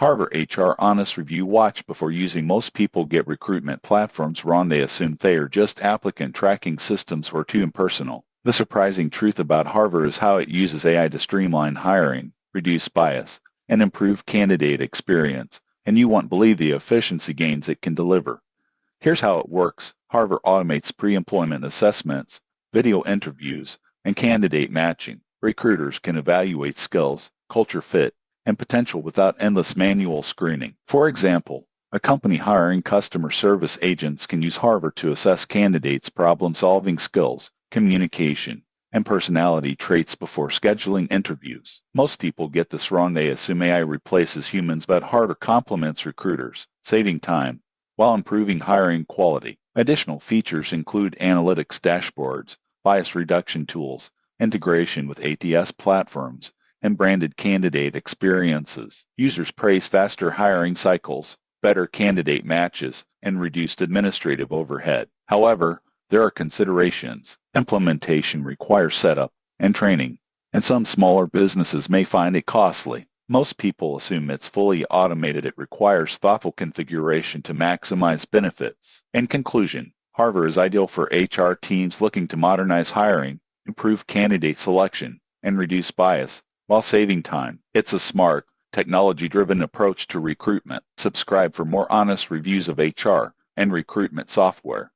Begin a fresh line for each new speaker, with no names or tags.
Harvard HR Honest Review Watch before using. Most people get recruitment platforms wrong. They assume they are just applicant tracking systems or too impersonal. The surprising truth about Harvard is how it uses AI to streamline hiring, reduce bias, and improve candidate experience, and you won't believe the efficiency gains it can deliver. Here's how it works. Harvard automates pre-employment assessments, video interviews, and candidate matching. Recruiters can evaluate skills, culture fit, and potential without endless manual screening. For example, a company hiring customer service agents can use Harvard to assess candidates' problem-solving skills, communication, and personality traits before scheduling interviews. Most people get this wrong. They assume AI replaces humans, but Harvard complements recruiters, saving time while improving hiring quality. Additional features include analytics dashboards, bias reduction tools, integration with ATS platforms, and branded candidate experiences. Users praise faster hiring cycles, better candidate matches, and reduced administrative overhead. However, there are considerations. Implementation requires setup and training, and some smaller businesses may find it costly. Most people assume it's fully automated. It requires thoughtful configuration to maximize benefits. In conclusion, Harvard is ideal for HR teams looking to modernize hiring, improve candidate selection, and reduce bias while saving time. It's a smart, technology-driven approach to recruitment. Subscribe for more honest reviews of HR and recruitment software.